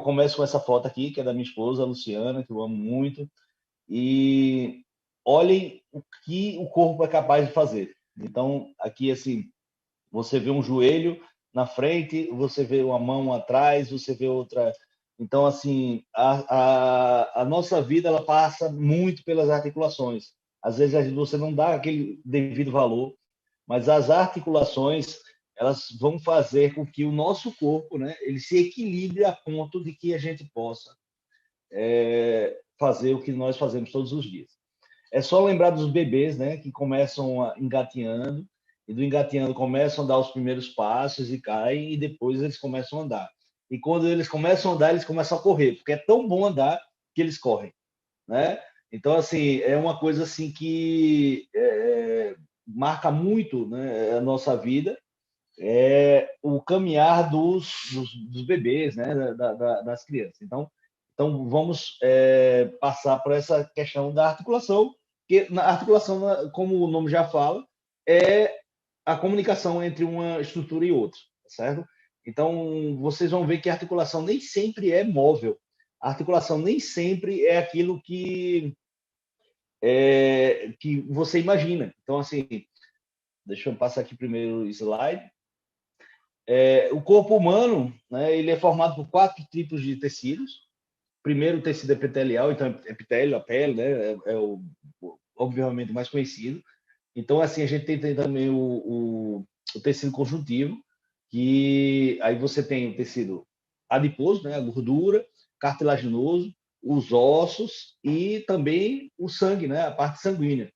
começo com essa foto aqui, que é da minha esposa, a Luciana, que eu amo muito. E olhem o que o corpo é capaz de fazer. Então, aqui, assim, você vê um joelho na frente, você vê uma mão atrás, você vê outra. Então, assim, a nossa vida ela passa muito pelas articulações. Às vezes você não dá aquele devido valor, mas as articulações elas vão fazer com que o nosso corpo, né, ele se equilibre a ponto de que a gente possa fazer o que nós fazemos todos os dias. É só lembrar dos bebês, né, que começam engateando, e do engateando começam a dar os primeiros passos e caem, e depois eles começam a andar. E quando eles começam a andar, eles começam a correr, porque é tão bom andar que eles correm, né? Então, assim, é uma coisa assim que marca muito, né, a nossa vida, é o caminhar dos bebês, né, das crianças. Então vamos passar por essa questão da articulação, que na articulação, como o nome já fala, é a comunicação entre uma estrutura e outra, certo? Então vocês vão ver que a articulação nem sempre é móvel. A articulação nem sempre é aquilo que você imagina. Então, assim, deixa eu passar aqui primeiro o slide. O corpo humano, né, ele é formado por 4 tipos de tecidos. Primeiro, o tecido epitelial, então epitélio, a pele, né, obviamente mais conhecido. Então, assim, a gente tem também o tecido conjuntivo, que aí você tem o tecido adiposo, né, a gordura, cartilaginoso, os ossos e também o sangue, né, a parte sanguínea.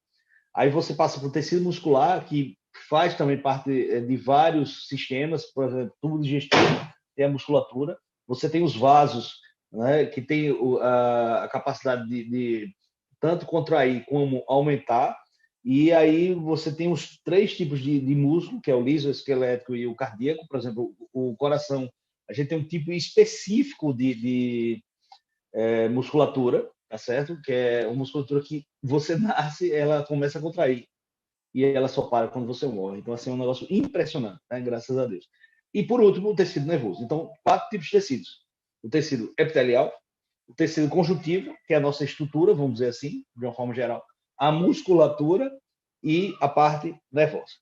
Aí você passa para o tecido muscular, que faz também parte de vários sistemas, por exemplo, tubo digestivo, tem a musculatura. Você tem os vasos, né, que tem a capacidade de tanto contrair como aumentar. E aí você tem os 3 tipos de músculo, que é o liso, o esquelético e o cardíaco. Por exemplo, o coração, a gente tem um tipo específico de musculatura, tá certo? Que é uma musculatura que você nasce, ela começa a contrair e ela só para quando você morre. Então, assim, é um negócio impressionante, né? Graças a Deus. E, por último, o tecido nervoso. Então, 4 tipos de tecidos. O tecido epitelial, o tecido conjuntivo, que é a nossa estrutura, vamos dizer assim, de uma forma geral, a musculatura e a parte nervosa.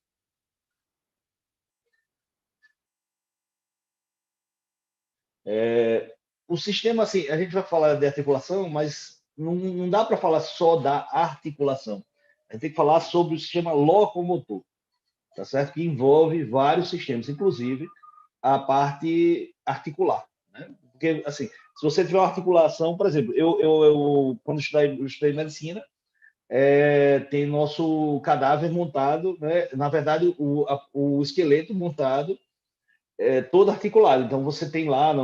O sistema, assim, a gente vai falar de articulação, mas não dá para falar só da articulação. A gente tem que falar sobre o sistema locomotor, tá certo? Que envolve vários sistemas, inclusive a parte articular, né? Porque, assim, se você tiver uma articulação, por exemplo, eu quando eu estudei medicina, tem nosso cadáver montado, né? Na verdade, o esqueleto montado todo articulado. Então, você tem lá,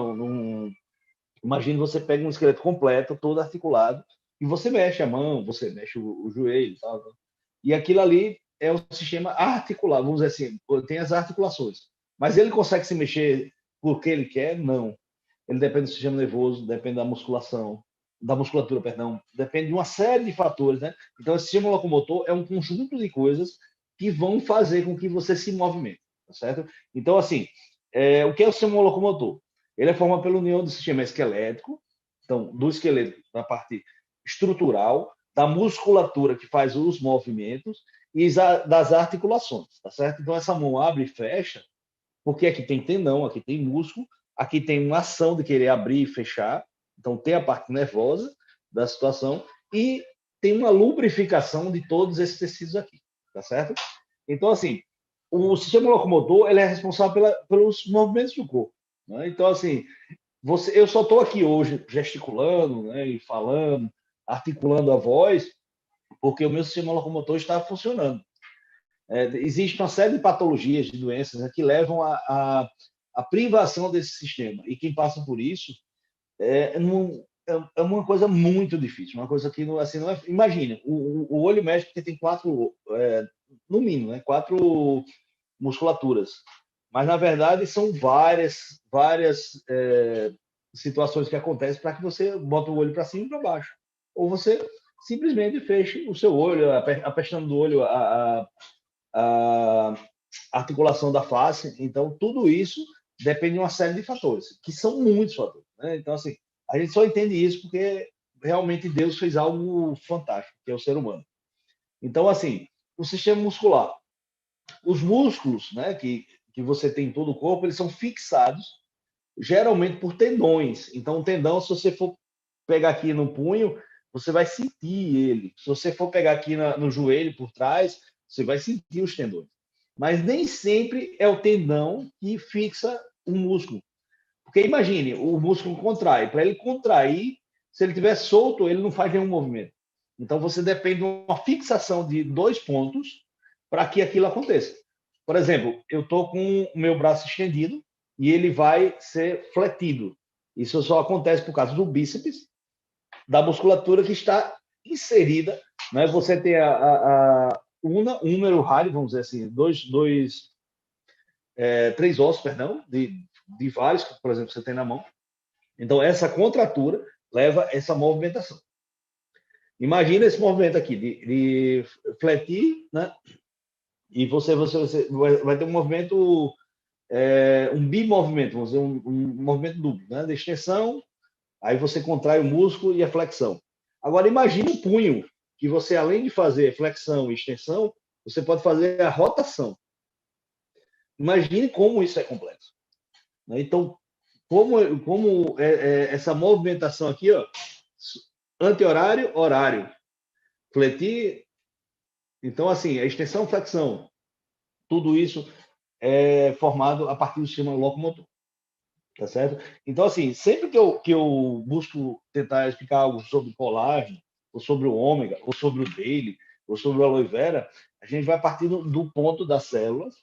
imagine você pega um esqueleto completo, todo articulado, e você mexe a mão, você mexe o joelho e tal. E aquilo ali é o sistema articular, vamos dizer assim, tem as articulações. Mas ele consegue se mexer porque ele quer? Não. Ele depende do sistema nervoso, depende da musculatura, perdão, depende de uma série de fatores, né? Então, esse sistema locomotor é um conjunto de coisas que vão fazer com que você se movimente, tá certo? Então, assim, o que é o sistema locomotor? Ele é formado pela união do sistema esquelético, então, do esqueleto, da parte estrutural, da musculatura que faz os movimentos e das articulações, tá certo? Então, essa mão abre e fecha, porque aqui tem tendão, aqui tem músculo, aqui tem uma ação de querer abrir e fechar, então tem a parte nervosa da situação e tem uma lubrificação de todos esses tecidos aqui, tá certo? Então, assim, o sistema locomotor ele é responsável pelos movimentos do corpo, né? Então, assim, eu só estou aqui hoje gesticulando, né, e falando, articulando a voz, porque o meu sistema locomotor está funcionando. Existe uma série de patologias, de doenças, né, que levam à privação desse sistema. E quem passa por isso é uma coisa muito difícil, uma coisa que assim, não é. Imagina, o olho mexe porque tem 4, no mínimo, né, 4 musculaturas. Mas, na verdade, são várias situações que acontecem para que você bota o olho para cima e para baixo. Ou você simplesmente feche o seu olho, a pestana do olho, a articulação da face. Então, tudo isso depende de uma série de fatores, que são muitos fatores. né? Então, assim, a gente só entende isso porque realmente Deus fez algo fantástico, que é o ser humano. Então, assim, o sistema muscular, os músculos, né, que você tem em todo o corpo, eles são fixados geralmente por tendões. Então, o tendão, se você for pegar aqui no punho, você vai sentir ele. Se você for pegar aqui no joelho, por trás, você vai sentir os tendões. Mas nem sempre é o tendão que fixa o músculo. Porque imagine, o músculo contrai. Para ele contrair, se ele estiver solto, ele não faz nenhum movimento. Então, você depende de uma fixação de dois pontos para que aquilo aconteça. Por exemplo, eu estou com o meu braço estendido e ele vai ser fletido. Isso só acontece por causa do bíceps, da musculatura que está inserida. Né? Você tem um número rádio, vamos dizer assim, três ossos, perdão, de vários, que, por exemplo, você tem na mão. Então, essa contratura leva essa movimentação. Imagina esse movimento aqui, de fletir, né? E você vai ter um movimento, um bimovimento, vamos dizer, um movimento duplo, né? De extensão, aí você contrai o músculo e a flexão. Agora, imagine o punho, que você, além de fazer flexão e extensão, você pode fazer a rotação. Imagine como isso é complexo. Então, como essa movimentação aqui, ó, anti-horário, horário, fletir, então, assim, a extensão, flexão, tudo isso é formado a partir do sistema locomotor, tá certo? Então, assim, sempre que eu busco tentar explicar algo sobre colágeno, ou sobre o ômega, ou sobre o daily, ou sobre o aloe vera, a gente vai partir do ponto das células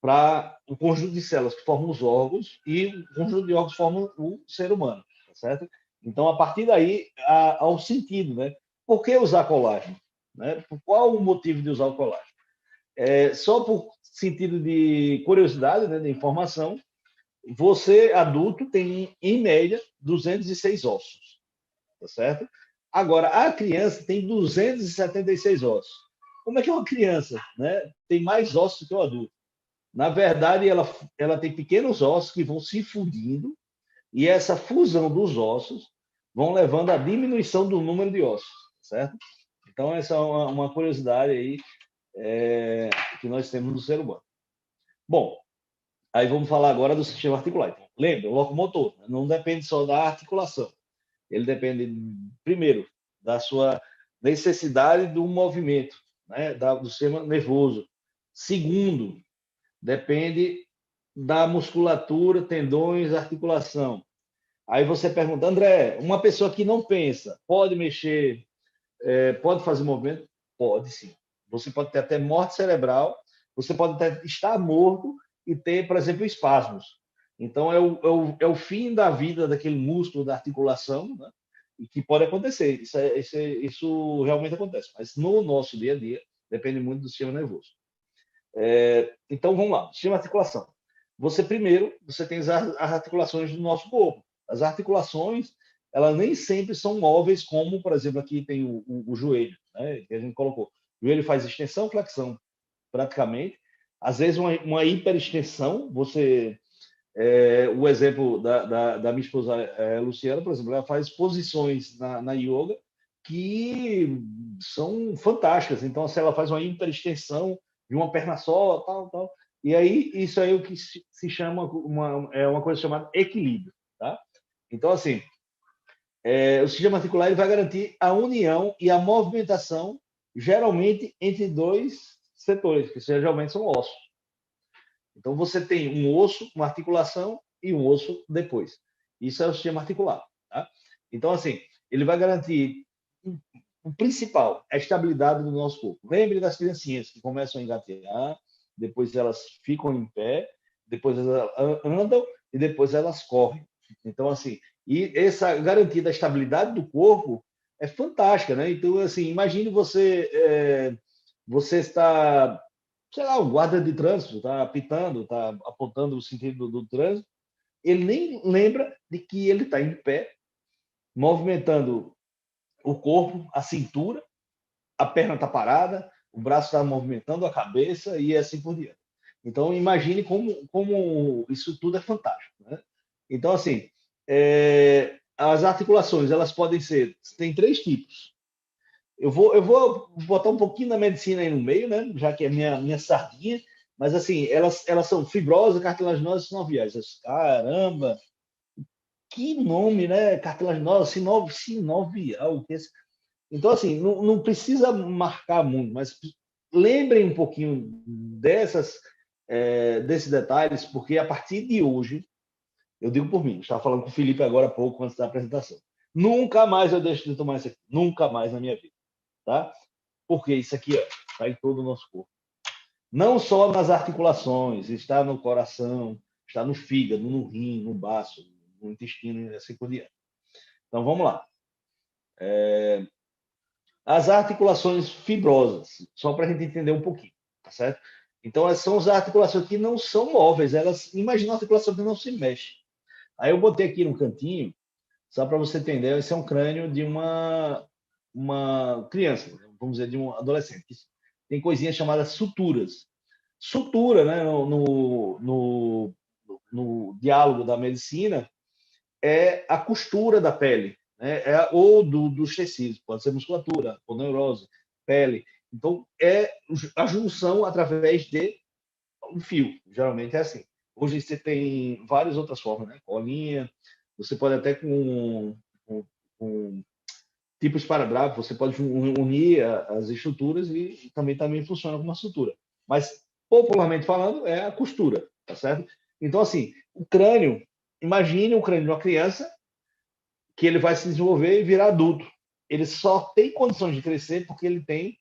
para o conjunto de células que formam os órgãos e o conjunto de órgãos que formam o ser humano, tá certo? Então, a partir daí, há um sentido, né? Por que usar colágeno? Né? Qual o motivo de usar o colágeno? Só por sentido de curiosidade, né, de informação, você, adulto, tem, em média, 206 ossos, tá certo? Agora, a criança tem 276 ossos. Como é que uma criança, né, tem mais ossos que o adulto? Na verdade, ela tem pequenos ossos que vão se fundindo e essa fusão dos ossos vão levando à diminuição do número de ossos, certo? Então, essa é uma curiosidade aí que nós temos no ser humano. Bom, aí vamos falar agora do sistema articular. Então, lembra, o locomotor não depende só da articulação. Ele depende, primeiro, da sua necessidade do movimento, né, do sistema nervoso. Segundo, depende da musculatura, tendões, articulação. Aí você pergunta, André, uma pessoa que não pensa, pode mexer, pode fazer movimento? Pode sim. Você pode ter até morte cerebral, você pode até estar morto e ter, por exemplo, espasmos. Então, é o fim da vida daquele músculo da articulação, né? E que pode acontecer. Isso realmente acontece. Mas no nosso dia a dia, depende muito do sistema nervoso. Então, vamos lá. Sistema de articulação. Você tem as articulações do nosso corpo. As articulações, elas nem sempre são móveis, como, por exemplo, aqui tem o joelho, né, que a gente colocou. O joelho faz extensão, flexão, praticamente. Às vezes, uma hiperextensão, o exemplo da minha esposa Luciana, por exemplo, ela faz posições na yoga que são fantásticas. Então, se ela faz uma hiperextensão de uma perna só, tal, tal, e aí isso aí é o que se chama uma coisa chamada equilíbrio, tá? Então, assim, o sistema articular ele vai garantir a união e a movimentação, geralmente entre dois setores, que geralmente são ossos. Então, você tem um osso, uma articulação e um osso depois. Isso é o sistema articular. Tá? Então, assim, ele vai garantir o principal, a estabilidade do nosso corpo. Lembre das criancinhas que começam a engatear, depois elas ficam em pé, depois elas andam e depois elas correm. Então, assim, e essa garantia da estabilidade do corpo é fantástica, né? Então, assim, imagine você está, sei lá, o guarda de trânsito está apitando, está apontando o sentido do trânsito, ele nem lembra de que ele está em pé, movimentando o corpo, a cintura, a perna está parada, o braço está movimentando a cabeça e assim por diante. Então, imagine como isso tudo é fantástico. Né? Então, assim, as articulações, elas podem ser, tem três tipos. Eu vou botar um pouquinho da medicina aí no meio, né? Já que é minha sardinha, mas assim, elas são fibrosas, cartilaginosas e sinoviais. Caramba, que nome, né? Cartilaginosa, sinovial. Então, assim, não precisa marcar muito, mas lembrem um pouquinho desses detalhes, porque a partir de hoje, eu digo por mim, estava falando com o Felipe agora há pouco, antes da apresentação. Nunca mais eu deixo de tomar isso aqui. Nunca mais na minha vida, tá? Porque isso aqui está em todo o nosso corpo. Não só nas articulações, está no coração, está no fígado, no rim, no baço, no intestino e assim por diante. Então, vamos lá. As articulações fibrosas, só para a gente entender um pouquinho, tá certo? Então, essas são as articulações que não são móveis, elas imaginam a articulação que não se mexe. Aí eu botei aqui no cantinho, só para você entender, esse é um crânio de uma criança, vamos dizer, de um adolescente. Tem coisinhas chamadas suturas. Sutura, né, no diálogo da medicina, é a costura da pele, né? Ou dos tecidos, pode ser musculatura, ou neurose, pele. Então, é a junção através de um fio, geralmente é assim. Hoje você tem várias outras formas, né? Colinha, você pode até com tipos esparadrapo, você pode unir as estruturas e também funciona como uma sutura. Mas, popularmente falando, é a costura, tá certo? Então, assim, o crânio, imagine o crânio de uma criança que ele vai se desenvolver e virar adulto. Ele só tem condições de crescer porque ele tem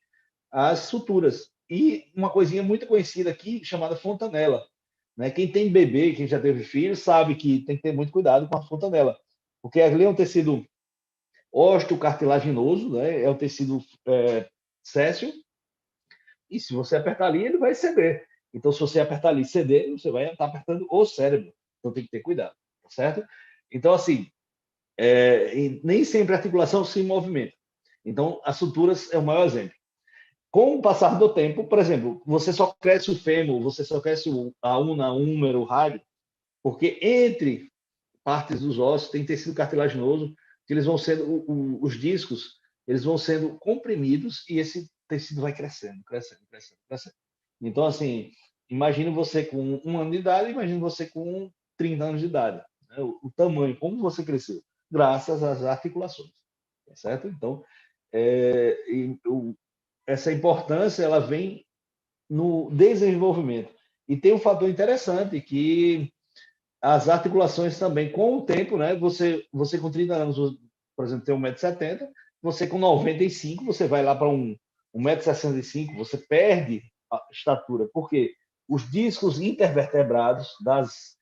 as suturas. E uma coisinha muito conhecida aqui, chamada fontanela. Né? Quem tem bebê, quem já teve filho, sabe que tem que ter muito cuidado com a fontanela. Porque ali é um tecido osteocartilaginoso, né? É um tecido césseo, e se você apertar ali, ele vai ceder. Então, se você apertar ali e ceder, você vai estar apertando o cérebro. Então, tem que ter cuidado, tá certo? Então, assim, nem sempre a articulação se movimenta. Então, as suturas é o maior exemplo. Com o passar do tempo, por exemplo, você só cresce o fêmur, você só cresce a una, húmero, o rádio, porque entre partes dos ossos tem tecido cartilaginoso, que eles vão sendo, os discos, eles vão sendo comprimidos e esse tecido vai crescendo, crescendo, crescendo, crescendo. Então, assim, imagine você com 1 ano de idade, imagine você com 30 anos de idade. Né? O tamanho, como você cresceu, graças às articulações, tá certo? Então, é, essa importância, ela vem no desenvolvimento. E tem um fator interessante que as articulações também, com o tempo, né? Você com 30 anos, por exemplo, tem 1,70 m, você com 95, você vai lá para 1,65 m, você perde a estatura, porque os discos intervertebrados das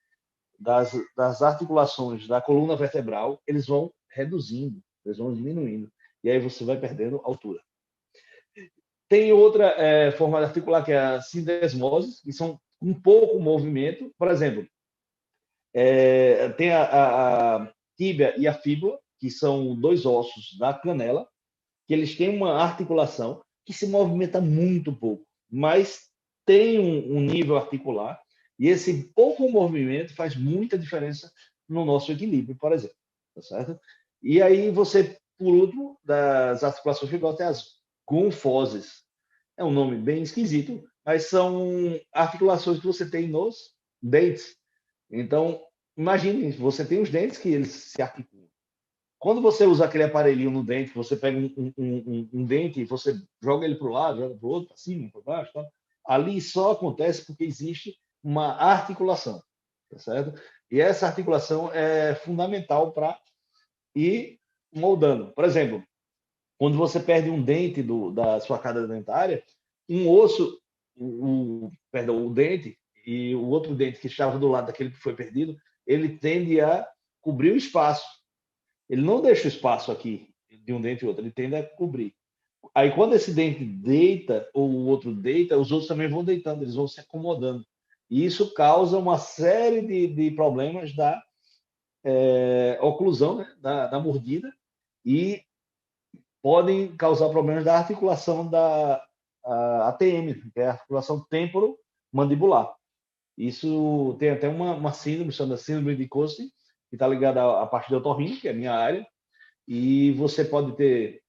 articulações da coluna vertebral, eles vão reduzindo, eles vão diminuindo, e aí você vai perdendo altura. Tem outra forma de articular, que é a sindesmose, que são um pouco movimento. Por exemplo, tem a tíbia e a fíbula, que são dois ossos da canela, que eles têm uma articulação que se movimenta muito pouco, mas tem um nível articular, e esse pouco movimento faz muita diferença no nosso equilíbrio, por exemplo. Tá certo? E aí você, por último, das articulações fibrosas, tem as gonfoses. É um nome bem esquisito, mas são articulações que você tem nos dentes. Então, imagine, você tem os dentes que eles se articulam. Quando você usa aquele aparelhinho no dente, você pega um dente e você joga ele para o lado, joga para o outro, para cima, para baixo, tá? Ali só acontece porque existe uma articulação, tá certo? E essa articulação é fundamental para ir moldando. Por exemplo, quando você perde um dente da sua cárie dentária, um osso, perdão, o dente e o outro dente que estava do lado daquele que foi perdido, ele tende a cobrir o espaço. Ele não deixa o espaço aqui de um dente e outro, ele tende a cobrir. Aí, quando esse dente deita, ou o outro deita, os outros também vão deitando, eles vão se acomodando. E isso causa uma série de problemas da oclusão, né? da mordida, e podem causar problemas da articulação da ATM, que é a articulação temporomandibular. Isso tem até uma síndrome, chamada síndrome de Costa, que está ligada à parte de otorrino, que é a minha área, e você pode ter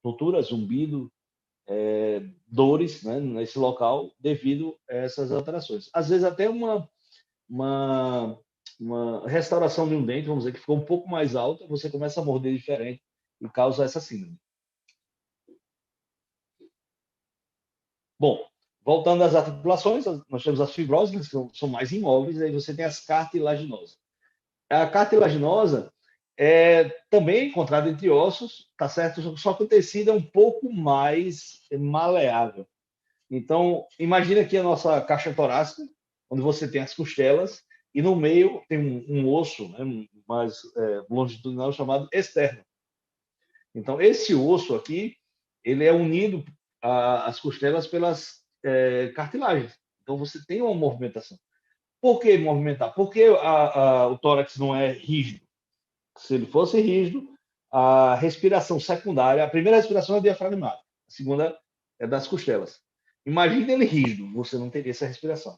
tontura, zumbido, dores, né, nesse local devido a essas alterações. Às vezes até uma, uma restauração de um dente, vamos dizer, que ficou um pouco mais alta, você começa a morder diferente e causa essa síndrome. Bom, voltando às articulações, nós temos as fibrosas, que são mais imóveis, aí você tem as cartilaginosas. A cartilaginosa é também encontrada entre ossos, tá certo? Só que o tecido é um pouco mais maleável. Então, imagina aqui a nossa caixa torácica, onde você tem as costelas, e no meio tem um osso, né, mais longitudinal, chamado externo. Então, esse osso aqui, ele é unido às costelas pelas cartilagens. Então, você tem uma movimentação. Por que movimentar? Porque o tórax não é rígido. Se ele fosse rígido, a respiração secundária, a primeira respiração é diafragmática, a segunda é das costelas. Imagine ele rígido, você não teria essa respiração.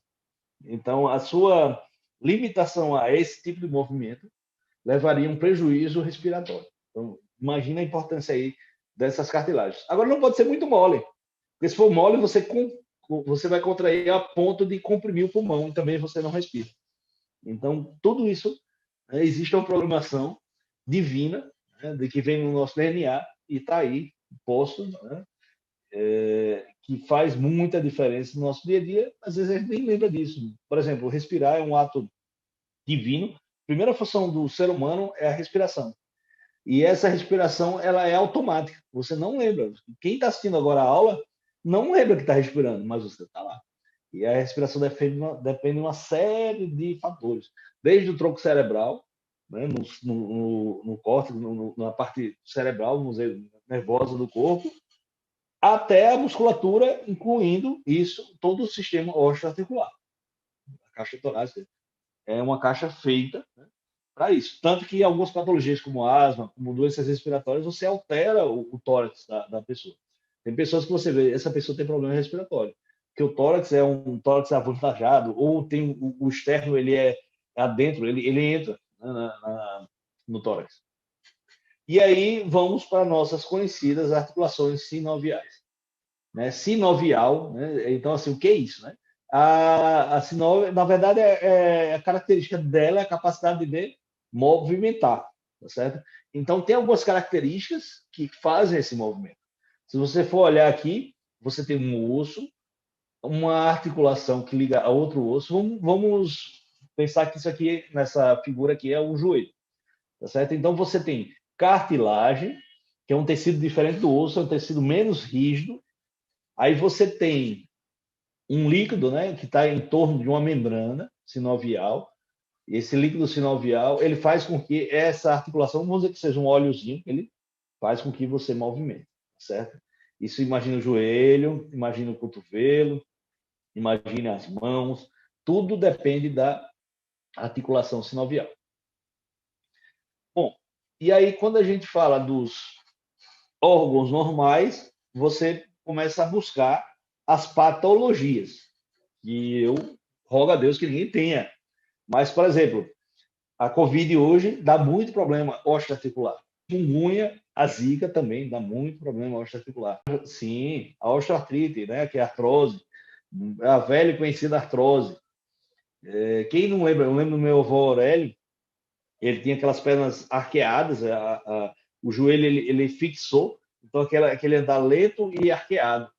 Então, a sua limitação a esse tipo de movimento levaria a um prejuízo respiratório. Então, imagina a importância aí dessas cartilagens. Agora, não pode ser muito mole, porque se for mole, você vai contrair a ponto de comprimir o pulmão e também você não respira. Então, tudo isso, existe uma programação divina, né, de que vem no nosso DNA e está aí posto, né, que faz muita diferença no nosso dia a dia. Às vezes a gente nem lembra disso. Por exemplo, respirar é um ato divino. A primeira função do ser humano é a respiração. E essa respiração ela é automática. Você não lembra. Quem está assistindo agora a aula não lembra que está respirando, mas você está lá. E a respiração depende de uma série de fatores, desde o tronco cerebral, né, no córtex, na parte cerebral, vamos dizer, nervosa do corpo, até a musculatura, incluindo isso, todo o sistema osteoarticular. A caixa torácica é uma caixa feita, né, para isso. Tanto que algumas patologias, como asma, como doenças respiratórias, você altera o tórax da pessoa. Tem pessoas que você vê, essa pessoa tem problema respiratório, que o tórax é um tórax avantajado, ou tem o externo, ele é adentro, ele entra, né, no tórax. E aí vamos para nossas conhecidas articulações sinoviais. Né? Sinovial, né? Então, assim, o que é isso? Né? A sinovia, na verdade, a característica dela é a capacidade de movimentar, tá certo? Então, tem algumas características que fazem esse movimento. Se você for olhar aqui, você tem um osso, uma articulação que liga a outro osso. Vamos pensar que isso aqui, nessa figura aqui, é o joelho, tá certo? Então, você tem cartilagem, que é um tecido diferente do osso, é um tecido menos rígido. Aí você tem um líquido, né, que está em torno de uma membrana sinovial. E esse líquido sinovial, ele faz com que essa articulação, vamos dizer que seja um óleozinho, ele faz com que você movimente, certo? Isso imagina o joelho, imagina o cotovelo, imagina as mãos, tudo depende da articulação sinovial. Bom, e aí quando a gente fala dos órgãos normais, você começa a buscar as patologias, que eu rogo a Deus que ninguém tenha. Mas, por exemplo, a Covid hoje dá muito problema osteoarticular. Chikungunya, a Zika também dá muito problema osteoarticular. Sim, a osteoartrite, né, que é a artrose, a velha e conhecida artrose. Quem não lembra, eu lembro do meu avô Aurélio, ele tinha aquelas pernas arqueadas, o joelho ele fixou, então aquele andar lento e arqueado.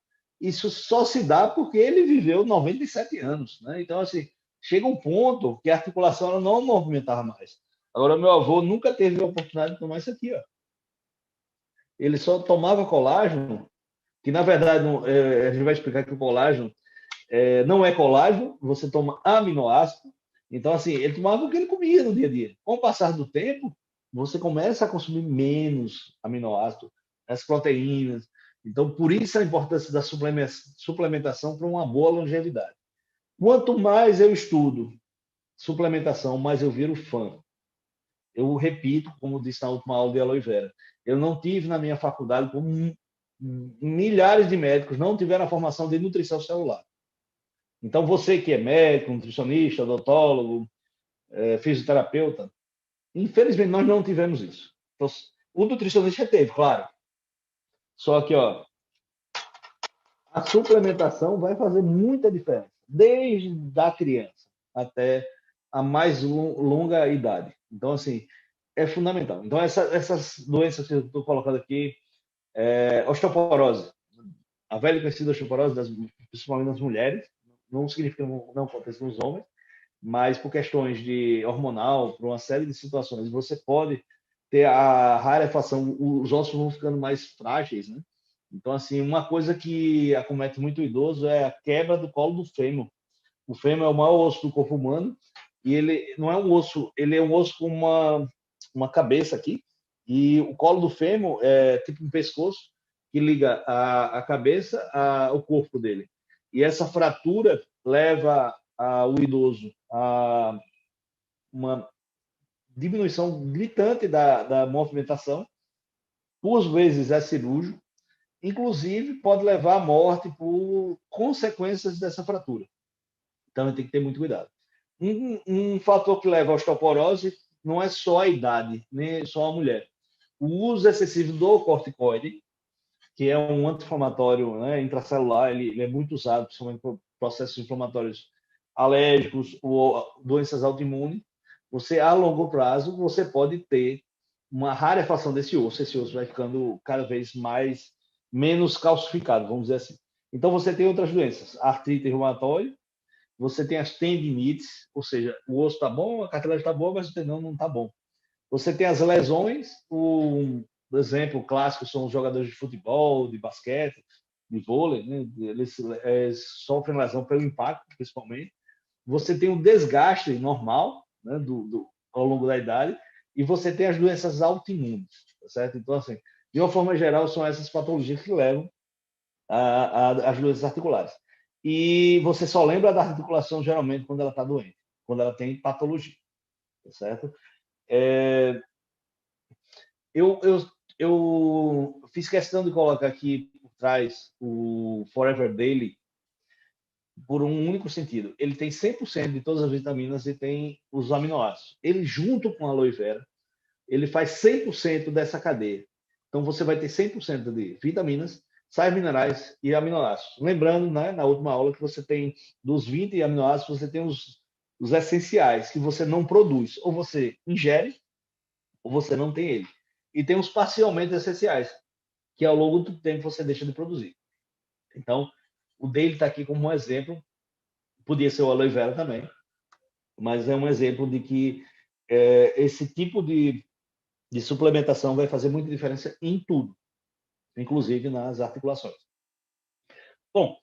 Isso só se dá porque ele viveu 97 anos, né? Então, assim, chega um ponto que a articulação ela não movimentava mais. Agora, meu avô nunca teve a oportunidade de tomar isso aqui, ó. Ele só tomava colágeno, que na verdade, a gente vai explicar que o colágeno não é colágeno, você toma aminoácido. Então, assim, ele tomava o que ele comia no dia a dia. Com o passar do tempo, você começa a consumir menos aminoácido, as proteínas. Então, por isso a importância da suplementação para uma boa longevidade. Quanto mais eu estudo suplementação, mais eu viro fã. Eu repito, como disse na última aula de aloe vera, eu não tive na minha faculdade, como milhares de médicos não tiveram a formação de nutrição celular. Então, você que é médico, nutricionista, odontólogo, fisioterapeuta, Infelizmente, nós não tivemos isso. Então, o nutricionista teve, claro. Só que, ó, a suplementação vai fazer muita diferença, desde a criança até a mais longa idade. Então, assim, é fundamental. Então, essas doenças que eu estou colocando aqui, osteoporose, a velha conhecida osteoporose, principalmente nas mulheres, não significa que não aconteça nos homens, mas por questões de hormonal, por uma série de situações, você pode ter a rarefação, os ossos vão ficando mais frágeis, né? Então, assim, uma coisa que acomete muito o idoso é a quebra do colo do fêmur. O fêmur é o maior osso do corpo humano e ele não é um osso, ele é um osso com uma cabeça aqui e o colo do fêmur é tipo um pescoço que liga a cabeça ao corpo dele. E essa fratura leva o idoso a uma diminuição gritante da movimentação, por vezes é cirúrgico, inclusive pode levar à morte por consequências dessa fratura. Então, a gente tem que ter muito cuidado. Um fator que leva à osteoporose não é só a idade, nem só a mulher. O uso excessivo do corticoide, que é um anti-inflamatório, né, intracelular, ele é muito usado, principalmente por processos inflamatórios alérgicos ou doenças autoimunes. Você, a longo prazo, você pode ter uma rarefação desse osso. Esse osso vai ficando cada vez menos calcificado, vamos dizer assim. Então, você tem outras doenças, artrite reumatoide, você tem as tendinites, ou seja, o osso está bom, a cartilagem está boa, mas o tendão não está bom. Você tem as lesões, o exemplo clássico são os jogadores de futebol, de basquete, de vôlei, né? Eles sofrem lesão pelo impacto, principalmente. Você tem o desgaste normal, né, ao longo da idade, e você tem as doenças autoimunes, tá certo? Então, assim, de uma forma geral, são essas patologias que levam às doenças articulares. E você só lembra da articulação, geralmente, quando ela está doente, quando ela tem patologia, tá certo? É, eu, eu, eu fiz questão de colocar aqui por trás o Forever Daily por um único sentido. Ele tem 100% de todas as vitaminas e tem os aminoácidos. Ele, junto com a aloe vera, ele faz 100% dessa cadeia. Então, você vai ter 100% de vitaminas, sais minerais e aminoácidos. Lembrando, né, na última aula, que você tem, dos 20 aminoácidos, você tem os essenciais, que você não produz. Ou você ingere, ou você não tem ele. E tem os parcialmente essenciais, que ao longo do tempo você deixa de produzir. Então, o dele está aqui como um exemplo, podia ser o aloe vera também, mas é um exemplo de que esse tipo de suplementação vai fazer muita diferença em tudo, inclusive nas articulações. Bom,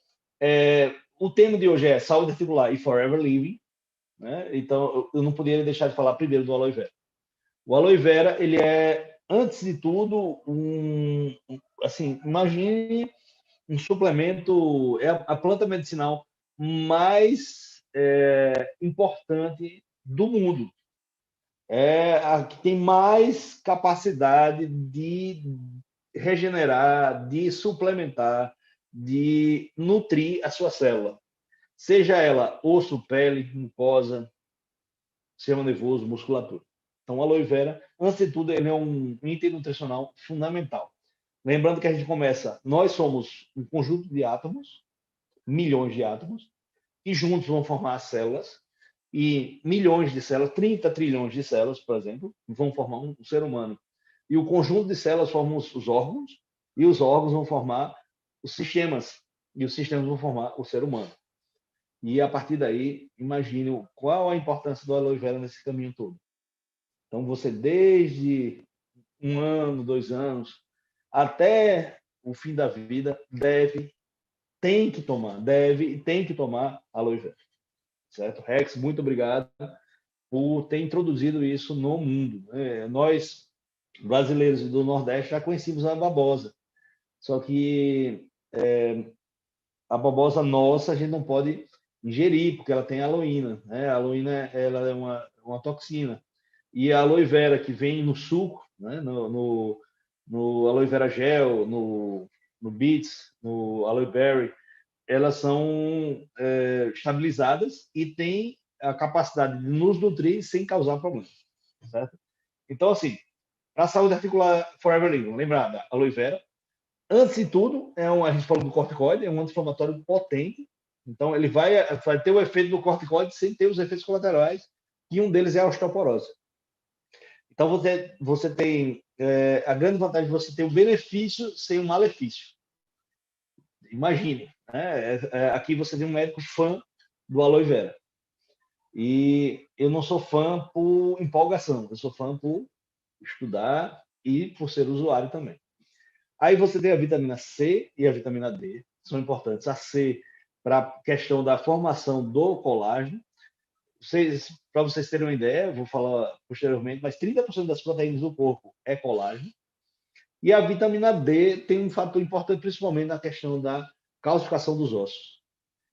o tema de hoje é saúde articular e forever living, né? Então eu não poderia deixar de falar primeiro do aloe vera. O aloe vera, ele é, antes de tudo, assim, imagine um suplemento, é a planta medicinal mais importante do mundo. É a que tem mais capacidade de regenerar, de suplementar, de nutrir a sua célula. Seja ela osso, pele, mucosa, sistema nervoso, musculatura. Então, a aloe vera, antes de tudo, ele é um item nutricional fundamental. Lembrando que a gente começa, nós somos um conjunto de átomos, milhões de átomos, que juntos vão formar as células, e milhões de células, 30 trilhões de células, por exemplo, vão formar um ser humano. E o conjunto de células formam os órgãos, e os órgãos vão formar os sistemas, e os sistemas vão formar o ser humano. E a partir daí, imagine qual a importância do aloe vera nesse caminho todo. Então, você desde 1 ano, 2 anos, até o fim da vida, deve e tem que tomar aloe vera. Certo? Rex, muito obrigado por ter introduzido isso no mundo. Nós, brasileiros do Nordeste, já conhecíamos a babosa. Só que a babosa nossa a gente não pode ingerir, porque ela tem aloína. Né? A aloína ela é uma toxina. E a aloe vera que vem no suco, né? no aloe vera gel, no beets, no aloe berry, elas são estabilizadas e têm a capacidade de nos nutrir sem causar problemas, certo? Então, assim, para a saúde articular Forever Living, lembrar da aloe vera. Antes de tudo, a gente falou do corticoide, é um anti-inflamatório potente. Então, ele vai ter o efeito do corticoide sem ter os efeitos colaterais, e um deles é a osteoporose. Então, você tem a grande vantagem de você ter o benefício sem o malefício. Imagine, né? Aqui você tem um médico fã do aloe vera. E eu não sou fã por empolgação, eu sou fã por estudar e por ser usuário também. Aí você tem a vitamina C e a vitamina D, são importantes. A C para a questão da formação do colágeno. Para vocês terem uma ideia, vou falar posteriormente, mas 30% das proteínas do corpo é colágeno. E a vitamina D tem um fator importante, principalmente na questão da calcificação dos ossos.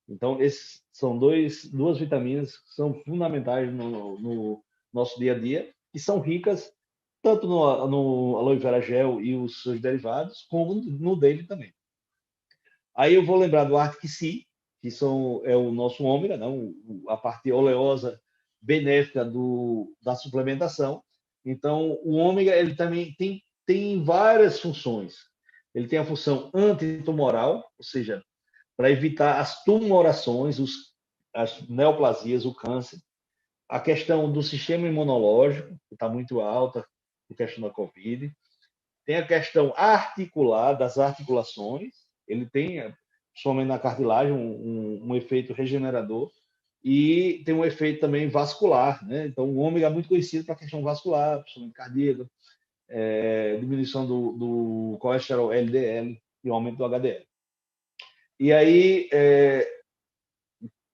Então, esses são duas vitaminas que são fundamentais no nosso dia a dia e são ricas tanto no aloe vera gel e os seus derivados, como no dele também. Aí eu vou lembrar do Arctic Sea, que é o nosso ômega, não? A parte oleosa benéfica da suplementação. Então, o ômega ele também tem várias funções. Ele tem a função antitumoral, ou seja, para evitar as tumorações, as neoplasias, o câncer. A questão do sistema imunológico, que está muito alta, a questão da Covid. Tem a questão articular, das articulações. Ele tem, principalmente na cartilagem, um efeito regenerador. E tem um efeito também vascular, né? Então, o ômega é muito conhecido para a questão vascular, principalmente cardíaca, diminuição do colesterol LDL e aumento do HDL. E aí,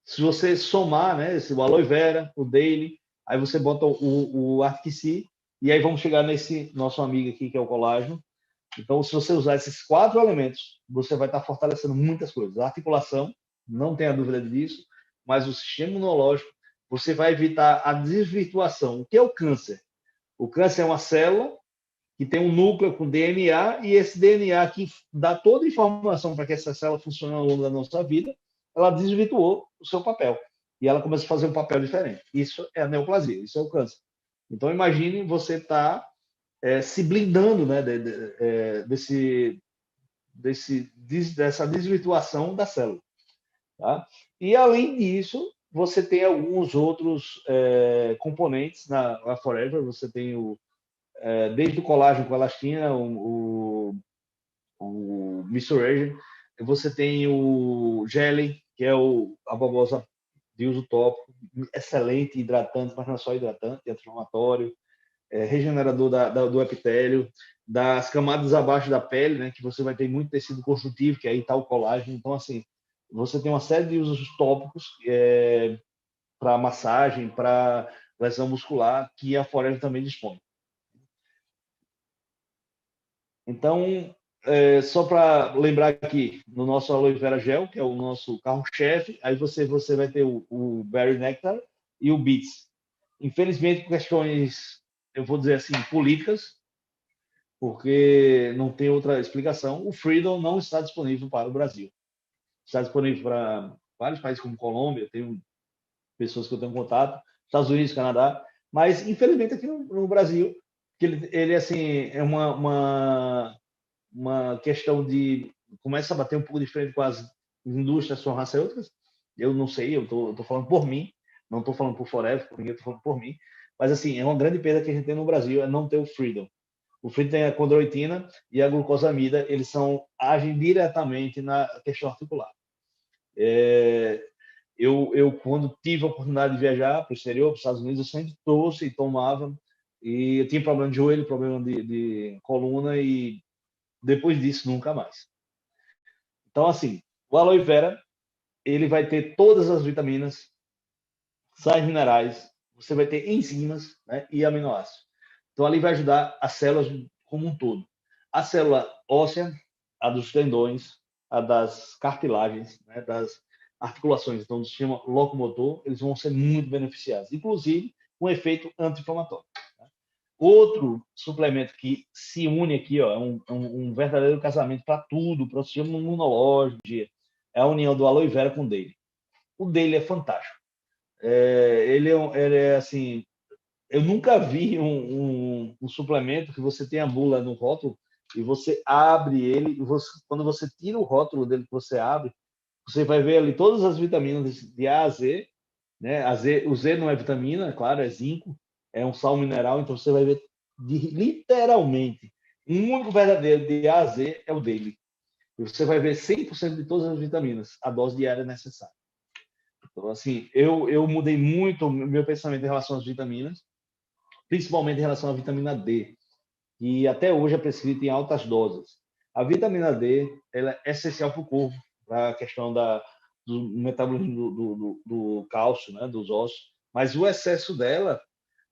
se você somar, né, o aloe vera, o daily, aí você bota o Arctic Sea, e aí vamos chegar nesse nosso amigo aqui, que é o colágeno. Então, se você usar esses 4 elementos, você vai estar fortalecendo muitas coisas. A articulação, não tenha dúvida disso, mas o sistema imunológico, você vai evitar a desvirtuação. O que é o câncer? O câncer é uma célula que tem um núcleo com DNA, e esse DNA que dá toda a informação para que essa célula funcione ao longo da nossa vida, ela desvirtuou o seu papel. E ela começa a fazer um papel diferente. Isso é a neoplasia, isso é o câncer. Então, imagine você estar se blindando, né, dessa desvirtuação da célula. Tá? E, além disso, você tem alguns outros componentes na Forever. Você tem desde o colágeno com elastina, o Misturage, você tem o Jelly, que é a babosa de uso tópico, excelente, hidratante, mas não é só hidratante, é anti-inflamatório, regenerador do epitélio, das camadas abaixo da pele, né, que você vai ter muito tecido construtivo, que aí está o colágeno. Então, assim, você tem uma série de usos tópicos para massagem, para lesão muscular, que a Forever também dispõe. Então, só para lembrar aqui, no nosso aloe vera gel, que é o nosso carro-chefe, aí você vai ter o Berry Nectar e o Beats. Infelizmente, por questões, eu vou dizer assim, políticas, porque não tem outra explicação, o Freedom não está disponível para o Brasil. Está disponível para vários países como Colômbia, tenho pessoas que eu tenho contato, Estados Unidos, Canadá, mas infelizmente aqui no Brasil, que ele assim, é uma questão de começa a bater um pouco de frente com as indústrias farmacêuticas. Eu não sei, eu tô falando por mim, não estou falando por Forever, por ninguém, estou falando por mim. Mas assim, é uma grande perda que a gente tem no Brasil, é não ter o Freedom. O Freedom tem a condroitina e a glucosamida, eles agem diretamente na questão articular. Eu quando tive a oportunidade de viajar para o exterior, para os Estados Unidos, eu sempre trouxe e tomava. E eu tinha problema de joelho, problema de coluna, e depois disso, nunca mais. Então, assim, o aloe vera, ele vai ter todas as vitaminas, sais minerais, você vai ter enzimas, né, e aminoácidos. Então, ali vai ajudar as células como um todo. A célula óssea, a dos tendões, a das cartilagens, né, das articulações, então, do sistema locomotor, eles vão ser muito beneficiados, inclusive com efeito anti-inflamatório. Outro suplemento que se une aqui, ó, um verdadeiro casamento para tudo, para o sistema imunológico, é a união do aloe vera com o daily. O daily é fantástico. Ele é assim, eu nunca vi um suplemento que você tem a bula no rótulo e você abre ele, e quando você tira o rótulo dele que você abre, você vai ver ali todas as vitaminas de A a Z, né? O Z não é vitamina, é claro, é zinco, é um sal mineral, então você vai ver literalmente um único verdadeiro de A a Z é o dele. E você vai ver 100% de todas as vitaminas, a dose diária necessária. Então, assim, eu mudei muito o meu pensamento em relação às vitaminas, principalmente em relação à vitamina D, que até hoje é prescrita em altas doses. A vitamina D ela é essencial para o corpo, para a questão do metabolismo do cálcio, né, dos ossos, mas o excesso dela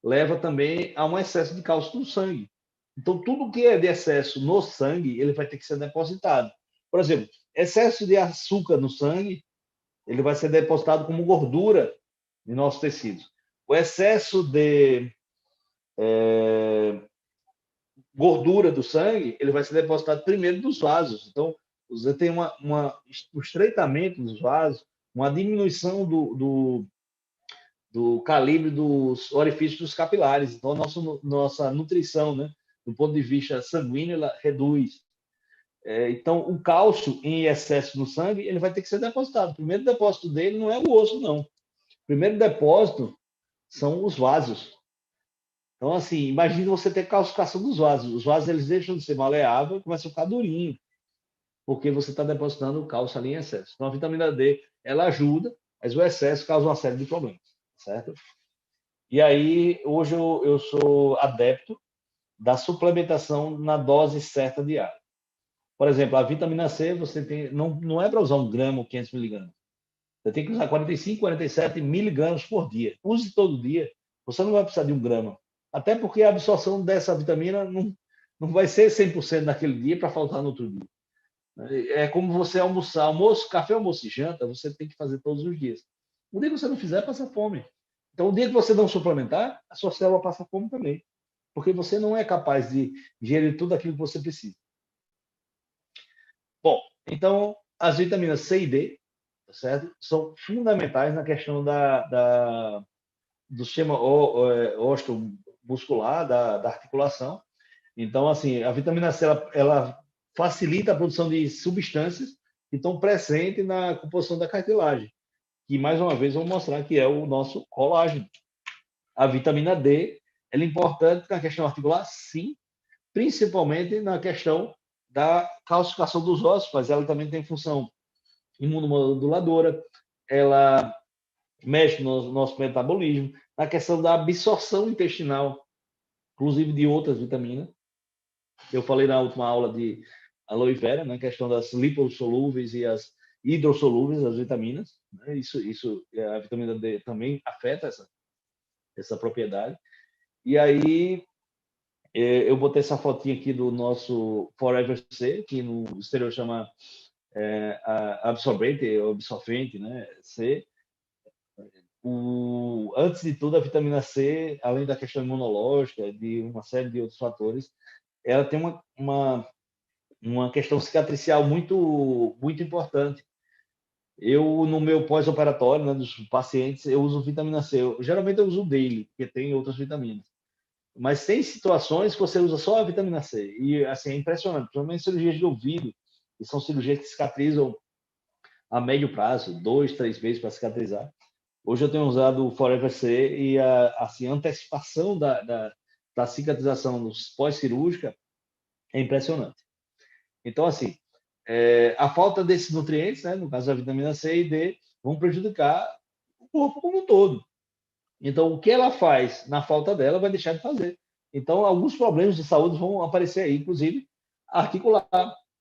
leva também a um excesso de cálcio no sangue. Então, tudo que é de excesso no sangue, ele vai ter que ser depositado. Por exemplo, excesso de açúcar no sangue, ele vai ser depositado como gordura em nossos tecidos. O excesso de gordura do sangue, ele vai ser depositado primeiro nos vasos. Então, você tem um estreitamento dos vasos, uma diminuição do calibre dos orifícios dos capilares. Então, nossa nutrição, né, do ponto de vista sanguíneo, ela reduz. Então, o cálcio em excesso no sangue, ele vai ter que ser depositado. O primeiro depósito dele não é o osso, não. O primeiro depósito são os vasos. Então, assim, imagine você ter calcificação dos vasos. Os vasos, eles deixam de ser maleáveis e começam a ficar durinhos, porque você está depositando o cálcio ali em excesso. Então, a vitamina D, ela ajuda, mas o excesso causa uma série de problemas, certo? E aí, hoje eu sou adepto da suplementação na dose certa diária. Por exemplo, a vitamina C, você tem, não é para usar 1 grama ou 500 miligramas. Você tem que usar 45, 47 miligramas por dia. Use todo dia. Você não vai precisar de 1 grama. Até porque a absorção dessa vitamina não vai ser 100% naquele dia para faltar no outro dia. É como você almoçar. Almoço, café, almoço e janta, você tem que fazer todos os dias. O dia que você não fizer, passa fome. Então, o dia que você não suplementar, a sua célula passa fome também. Porque você não é capaz de gerir tudo aquilo que você precisa. Bom, então, as vitaminas C e D, tá certo? São fundamentais na questão do sistema osteomuscular, da articulação. Então, assim, a vitamina C, ela facilita a produção de substâncias que estão presentes na composição da cartilagem, que, mais uma vez, vamos mostrar que é o nosso colágeno. A vitamina D, ela é importante na questão articular, sim, principalmente na questão da calcificação dos ossos, mas ela também tem função imunomoduladora, ela mexe no nosso metabolismo, na questão da absorção intestinal, inclusive de outras vitaminas. Eu falei na última aula de aloe vera, na questão das lipossolúveis e as hidrossolúveis, as vitaminas. Né? Isso, a vitamina D também afeta essa propriedade. E aí, eu botei essa fotinha aqui do nosso Forever C, que no exterior chama absorvente, ou absorvente, né? C. Antes de tudo, a vitamina C, além da questão imunológica, de uma série de outros fatores, ela tem uma questão cicatricial muito importante. Eu, no meu pós-operatório, né, dos pacientes, eu uso vitamina C. Geralmente eu uso o daily, porque tem outras vitaminas. Mas tem situações que você usa só a vitamina C. E, assim, é impressionante. Principalmente cirurgias de ouvido, que são cirurgias que cicatrizam a médio prazo, 2, 3 meses para cicatrizar. Hoje eu tenho usado o Forever C e assim, a antecipação da cicatrização pós-cirúrgica é impressionante. Então, assim, a falta desses nutrientes, né, no caso da vitamina C e D, vão prejudicar o corpo como um todo. Então, o que ela faz na falta dela vai deixar de fazer. Então, alguns problemas de saúde vão aparecer aí, inclusive a articular,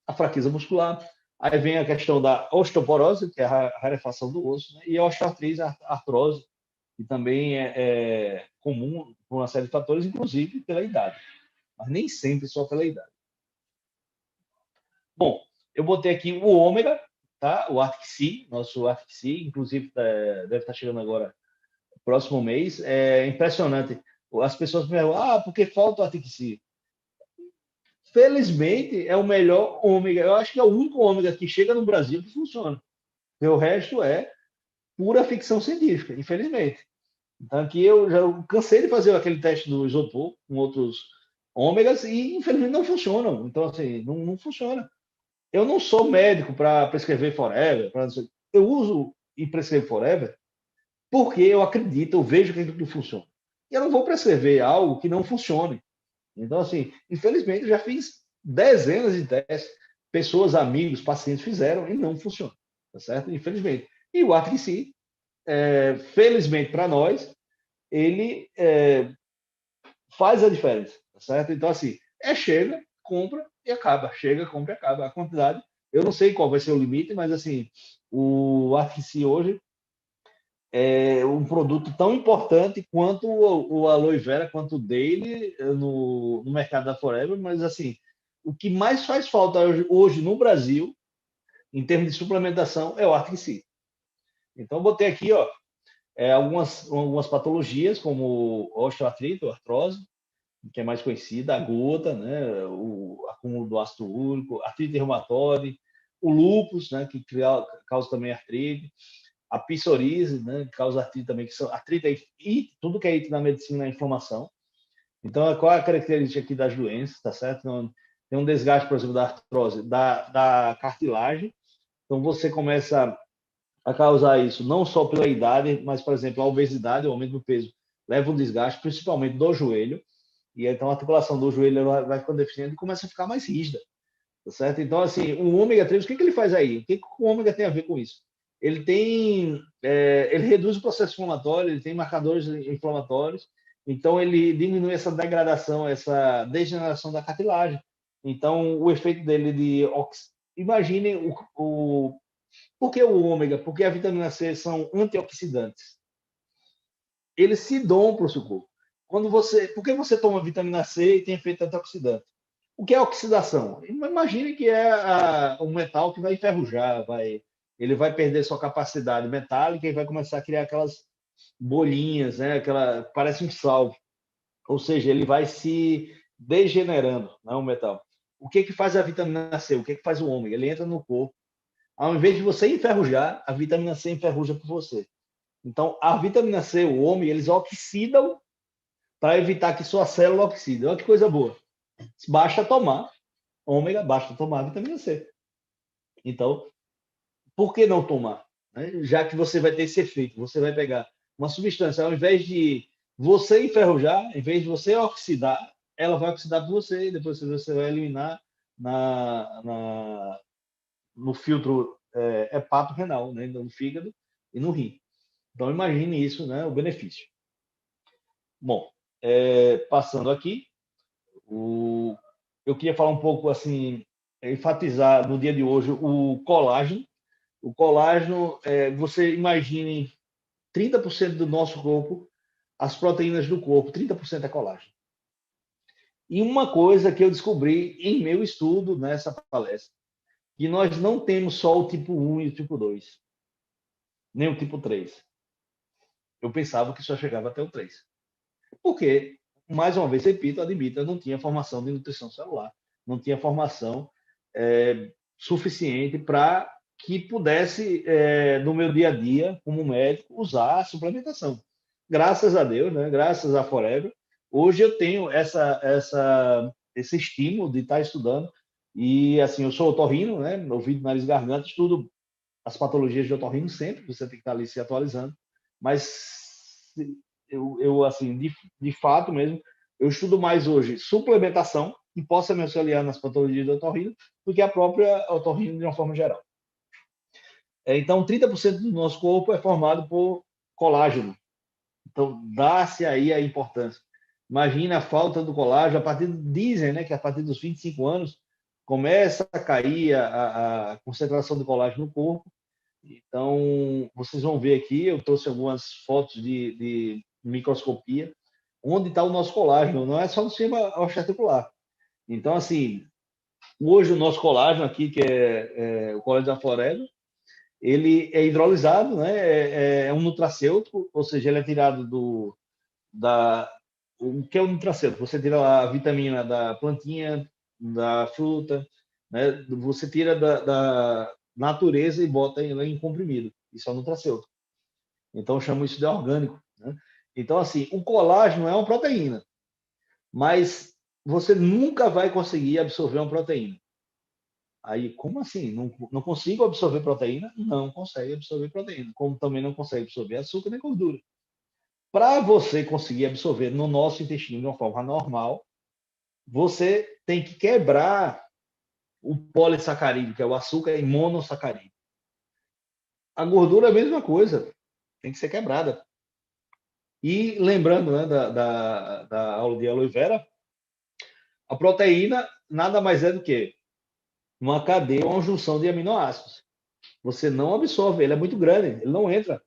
a fraqueza muscular. Aí vem a questão da osteoporose, que é a rarefação do osso, né? E a osteoartrite, a artrose, que também é comum por uma série de fatores, inclusive pela idade. Mas nem sempre só pela idade. Bom, eu botei aqui o ômega, tá? O Arctic Sea, nosso Arctic Sea, inclusive deve estar chegando agora próximo mês. É impressionante. As pessoas me perguntam, por que falta o Arctic Sea? Felizmente, é o melhor ômega. Eu acho que é o único ômega que chega no Brasil que funciona. E o resto é pura ficção científica, infelizmente. Então, aqui eu já cansei de fazer aquele teste do isopor com outros ômegas e, infelizmente, não funcionam. Então, assim, não funciona. Eu não sou médico para prescrever Forever. Eu uso e prescrevo Forever porque eu acredito, eu vejo que aquilo funciona. E eu não vou prescrever algo que não funcione. Então, assim, infelizmente, eu já fiz dezenas de testes, pessoas, amigos, pacientes fizeram e não funciona, tá certo? Infelizmente. E o Arctic Sea, felizmente para nós, ele faz a diferença, tá certo? Então, assim, chega, compra e acaba. Chega, compra e acaba. A quantidade, eu não sei qual vai ser o limite, mas, assim, o Arctic Sea hoje é um produto tão importante quanto o Aloe Vera, quanto o Daily no mercado da Forever, mas assim, o que mais faz falta hoje no Brasil, em termos de suplementação, é o Arctic Sea. Então, botei aqui, ó, algumas patologias, como osteoartrite, artrose, que é mais conhecida, a gota, né, o acúmulo do ácido úrico, artrite reumatoide, o lúpus, né, que causa também artrite, a psoríase, né, que causa artrite também, que são artrite e tudo que é item na medicina é inflamação. Então, qual é a característica aqui das doenças, tá certo? Então, tem um desgaste, por exemplo, da artrose, da cartilagem. Então, você começa a causar isso não só pela idade, mas, por exemplo, a obesidade, o aumento do peso, leva um desgaste, principalmente do joelho. E então a articulação do joelho vai ficando deficiente e começa a ficar mais rígida, tá certo? Então, assim, o ômega 3, o que ele faz aí? O que o ômega tem a ver com isso? Ele reduz o processo inflamatório, ele tem marcadores inflamatórios, então ele diminui essa degradação, essa degeneração da cartilagem. Então, o efeito dele imagine por que o ômega? Porque a vitamina C são antioxidantes. Eles se dão para o seu corpo. Por que você toma vitamina C e tem efeito antioxidante? O que é oxidação? Imagine que é um metal que vai enferrujar, ele vai perder sua capacidade metálica e vai começar a criar aquelas bolinhas, né? Parece um sal. Ou seja, ele vai se degenerando, não é um metal. O que faz a vitamina C? O que faz o ômega? Ele entra no corpo. Ao invés de você enferrujar, a vitamina C enferruja por você. Então, a vitamina C, o ômega, eles oxidam para evitar que sua célula oxide. Olha que coisa boa. Basta tomar ômega, basta tomar vitamina C. Então, por que não tomar? Né? Já que você vai ter esse efeito, você vai pegar uma substância, ao invés de você enferrujar, ao invés de você oxidar, ela vai oxidar por você, e depois você vai eliminar no filtro hepato-renal, né? No fígado e no rim. Então, imagine isso, né? O benefício. Bom, passando aqui, eu queria falar um pouco, assim, enfatizar no dia de hoje o colágeno. O colágeno, você imagine 30% do nosso corpo, as proteínas do corpo, 30% é colágeno. E uma coisa que eu descobri em meu estudo nessa palestra, que nós não temos só o tipo 1 e o tipo 2, nem o tipo 3. Eu pensava que só chegava até o 3. Porque, mais uma vez, repito, admito, eu não tinha formação de nutrição celular, não tinha formação suficiente para que pudesse, no meu dia a dia, como médico, usar a suplementação. Graças a Deus, né? Graças a Forever, hoje eu tenho esse estímulo de estar estudando. E, assim, eu sou otorrino, né? Ouvido, nariz, garganta, estudo as patologias de otorrino sempre, você tem que estar ali se atualizando. Mas eu assim, de fato mesmo, eu estudo mais hoje suplementação, que possa me auxiliar nas patologias do otorrino, do que a própria otorrino de uma forma geral. Então, 30% do nosso corpo é formado por colágeno. Então, dá-se aí a importância. Imagina a falta do colágeno, dizem, né, que a partir dos 25 anos começa a cair a concentração de colágeno no corpo. Então, vocês vão ver aqui, eu trouxe algumas fotos de microscopia, onde está o nosso colágeno, não é só no sistema osteoarticular. Então, assim, hoje o nosso colágeno aqui, que é o colágeno da Floreda, ele é hidrolisado, né? É um nutracêutico, ou seja, ele é tirado o que é o nutracêutico? Você tira a vitamina da plantinha, da fruta, né? Você tira da natureza e bota ele em comprimido. Isso é o nutracêutico. Então, eu chamo isso de orgânico, né? Então, assim, o colágeno é uma proteína, mas você nunca vai conseguir absorver uma proteína. Aí, como assim? Não consigo absorver proteína? Não consegue absorver proteína, como também não consegue absorver açúcar nem gordura. Para você conseguir absorver no nosso intestino de uma forma normal, você tem que quebrar o polissacarídeo, que é o açúcar, em monossacarídeo. A gordura é a mesma coisa, tem que ser quebrada. E lembrando, né, da aula de aloe vera, a proteína nada mais é do que uma cadeia, uma junção de aminoácidos. Você não absorve, ele é muito grande, ele não entra.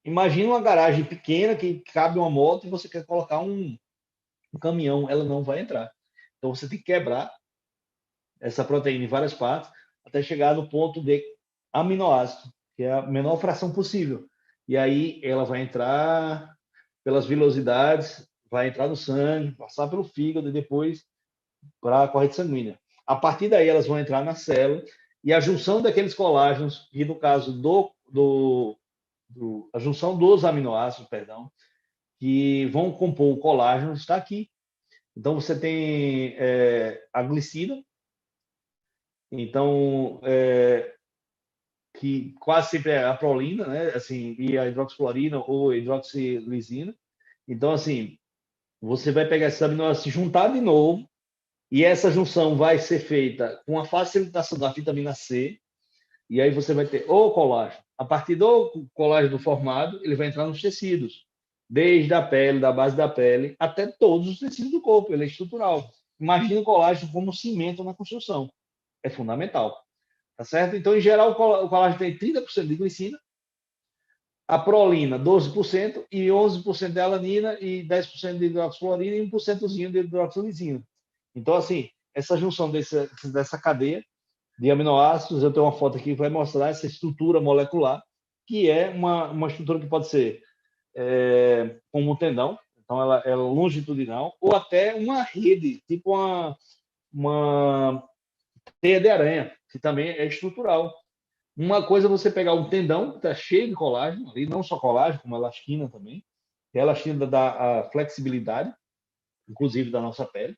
Imagina uma garagem pequena que cabe uma moto e você quer colocar um caminhão, ela não vai entrar. Então você tem que quebrar essa proteína em várias partes até chegar no ponto de aminoácido, que é a menor fração possível. E aí ela vai entrar pelas vilosidades, vai entrar no sangue, passar pelo fígado e depois para a corrente sanguínea. A partir daí elas vão entrar na célula e a junção daqueles colágenos, e no caso a junção dos aminoácidos, perdão, que vão compor o colágeno, está aqui. Então você tem a glicina, então que quase sempre é a prolina, né? Assim, e a hidroxiclorina ou hidroxilisina. Então, assim, você vai pegar esses aminoácidos, se juntar de novo, e essa junção vai ser feita com a facilitação da vitamina C, e aí você vai ter o colágeno. A partir do colágeno formado, ele vai entrar nos tecidos, desde a pele, da base da pele, até todos os tecidos do corpo, ele é estrutural. Imagina o colágeno como cimento na construção. É fundamental. Tá certo? Então, em geral, o colágeno tem 30% de glicina, a prolina 12% e 11% de alanina e 10% de hidroxiclorina e 1% de hidroxilisina. Então, assim, essa junção dessa cadeia de aminoácidos, eu tenho uma foto aqui que vai mostrar essa estrutura molecular, que é uma estrutura que pode ser como um tendão, então ela é longitudinal, ou até uma rede, tipo uma teia de aranha, que também é estrutural. Uma coisa é você pegar um tendão que está cheio de colágeno, e não só colágeno, como elastina também, que a elastina dá a flexibilidade, inclusive da nossa pele,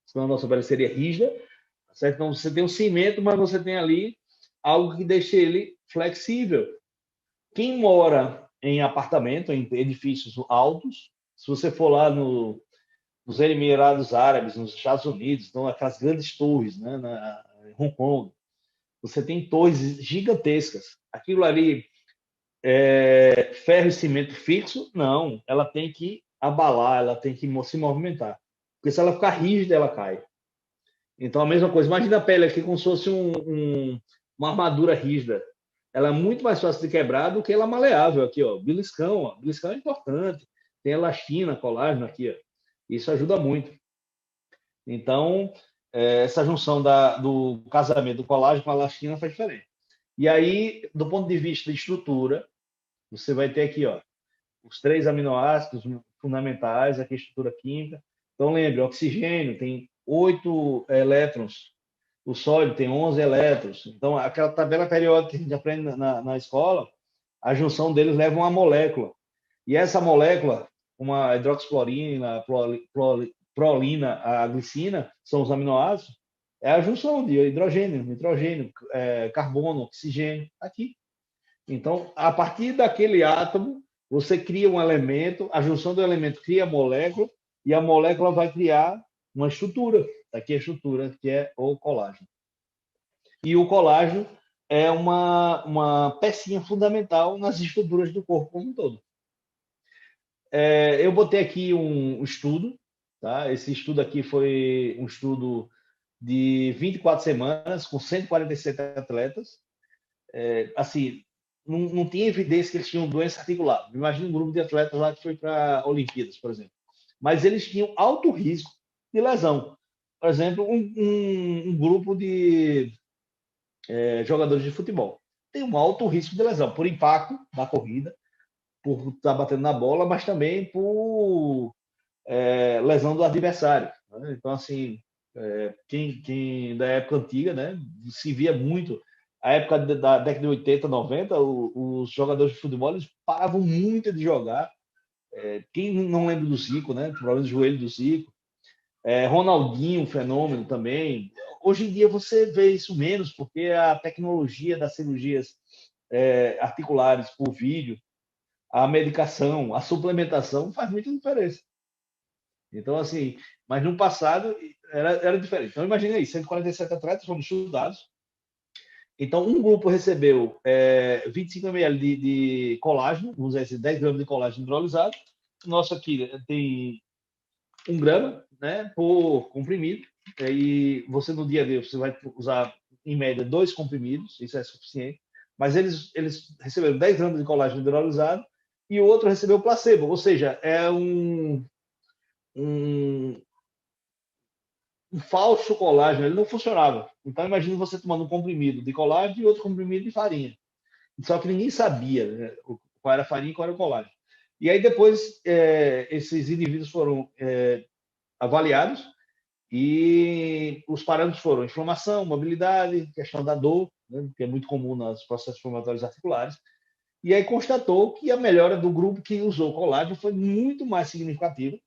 senão a nossa pele seria rígida, certo? Então você tem um cimento, mas você tem ali algo que deixa ele flexível. Quem mora em apartamento, em edifícios altos, se você for lá nos Emirados Árabes, nos Estados Unidos, então aquelas grandes torres, né, em Hong Kong, você tem torres gigantescas. Aquilo ali ferro e cimento fixo? Não, ela tem que abalar, ela tem que se movimentar. Porque se ela ficar rígida, ela cai. Então, a mesma coisa. Imagina a pele aqui como se fosse uma armadura rígida. Ela é muito mais fácil de quebrar do que ela maleável aqui, ó. Beliscão, ó. Beliscão é importante. Tem elastina, colágeno aqui, ó. Isso ajuda muito. Então, essa junção do casamento do colágeno com a elastina faz diferença. E aí, do ponto de vista de estrutura, você vai ter aqui, ó, os 3 aminoácidos fundamentais, aqui a estrutura química. Então, lembre, o oxigênio tem 8 elétrons, o sódio tem 11 elétrons. Então, aquela tabela periódica que a gente aprende na escola, a junção deles leva uma molécula. E essa molécula, uma hidroxiclorina, prolina, a glicina, são os aminoácidos, é a junção de hidrogênio, nitrogênio, carbono, oxigênio, aqui. Então, a partir daquele átomo, você cria um elemento, a junção do elemento cria a molécula, e a molécula vai criar uma estrutura. Aqui a estrutura, que é o colágeno. E o colágeno é uma pecinha fundamental nas estruturas do corpo como um todo. Eu botei aqui um estudo, tá? Esse estudo aqui foi um estudo de 24 semanas, com 147 atletas. Assim, não tinha evidência que eles tinham doença articular. Imagina um grupo de atletas lá que foi para Olimpíadas, por exemplo. Mas eles tinham alto risco de lesão. Por exemplo, um grupo de jogadores de futebol tem um alto risco de lesão por impacto da corrida, por estar batendo na bola, mas também por lesão do adversário. Né? Então, assim, quem da época antiga, né, se via muito. A época da década de 80, 90, os jogadores de futebol eles paravam muito de jogar Quem não lembra do Zico, né? Problema de joelho do Zico. Ronaldinho, um fenômeno também. Hoje em dia você vê isso menos, porque a tecnologia das cirurgias articulares por vídeo, a medicação, a suplementação faz muita diferença. Então, assim, mas no passado era diferente. Então, imagina aí, 147 atletas foram estudados. Então, um grupo recebeu 25 ml de colágeno, vamos dizer assim, 10 gramas de colágeno hidrolisado. Nosso aqui tem 1 grama, né, por comprimido. E você, no dia a dia, você vai usar, em média, 2 comprimidos, isso é suficiente. Mas eles receberam 10 gramas de colágeno hidrolisado e o outro recebeu placebo, ou seja, é um, um falso colágeno, ele não funcionava. Então, imagine você tomando um comprimido de colágeno e outro comprimido de farinha. Só que ninguém sabia, né, qual era a farinha e qual era o colágeno. E aí, depois, esses indivíduos foram avaliados e os parâmetros foram inflamação, mobilidade, questão da dor, né, que é muito comum nos processos inflamatórios articulares. E aí constatou que a melhora do grupo que usou colágeno foi muito mais significativa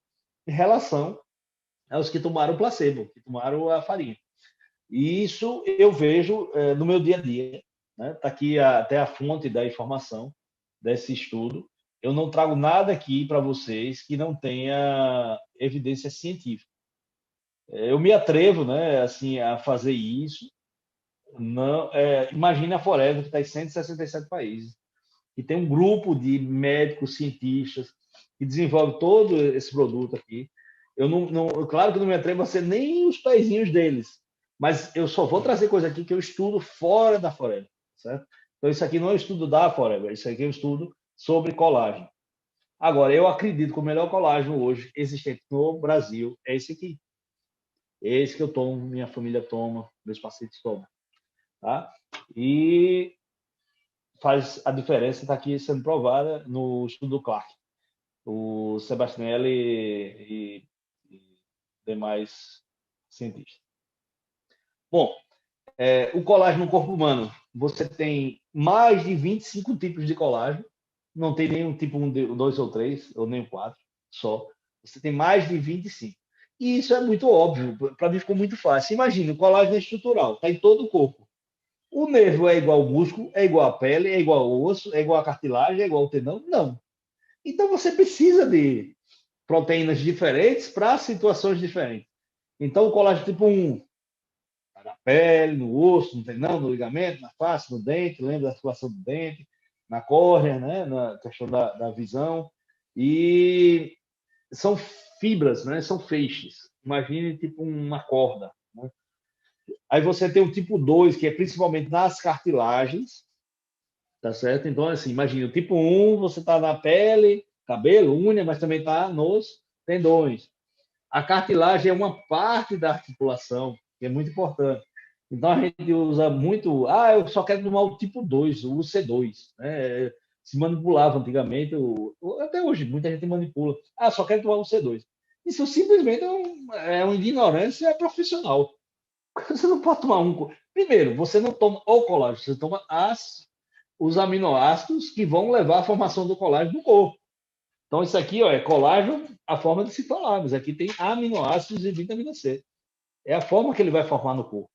em relação aos que tomaram placebo, que tomaram a farinha. E isso eu vejo no meu dia a dia. Né? Tá aqui até a fonte da informação desse estudo. Eu não trago nada aqui para vocês que não tenha evidência científica. Eu me atrevo, né, assim, a fazer isso. Não, imagine a Forever, que está em 167 países, que tem um grupo de médicos, cientistas, que desenvolve todo esse produto aqui. Claro que eu não me atrevo a ser nem os pezinhos deles, mas eu só vou trazer coisa aqui que eu estudo fora da Forever, certo? Então, isso aqui não é um estudo da Forever, isso aqui é um estudo sobre colágeno. Agora, eu acredito que o melhor colágeno hoje existente no Brasil é esse aqui. Esse que eu tomo, minha família toma, meus pacientes tomam. Tá? E faz a diferença, está aqui sendo provada no estudo do Clark, o Sebastianelli e demais cientistas. Bom, o colágeno no corpo humano, você tem mais de 25 tipos de colágeno, não tem nenhum tipo 1, 2 ou 3, ou nem 4, só. Você tem mais de 25. E isso é muito óbvio, para mim ficou muito fácil. Imagina, o colágeno é estrutural, está em todo o corpo. O nervo é igual ao músculo, é igual à pele, é igual ao osso, é igual à cartilagem, é igual ao tendão? Não. Então você precisa de proteínas diferentes para situações diferentes. Então o colágeno tipo 1, tá na pele, no osso, no tendão, no ligamento, na face, no dente, lembra da articulação do dente, na córnea, né, na questão da visão. E são fibras, né, são feixes. Imagine tipo uma corda. Né? Aí você tem o tipo 2, que é principalmente nas cartilagens, tá certo? Então, assim, imagina, o tipo 1, você está na pele, cabelo, unha, mas também está nos tendões. A cartilagem é uma parte da articulação, que é muito importante. Então, a gente usa muito, eu só quero tomar o tipo 2, o C2, né? Se manipulava antigamente, até hoje, muita gente manipula. Só quero tomar o C2. Isso simplesmente é uma ignorância profissional. Você não pode tomar um. Primeiro, você não toma o colágeno, você toma os aminoácidos que vão levar à formação do colágeno no corpo. Então, isso aqui é colágeno, a forma de se falar, mas aqui tem aminoácidos e vitamina C. É a forma que ele vai formar no corpo.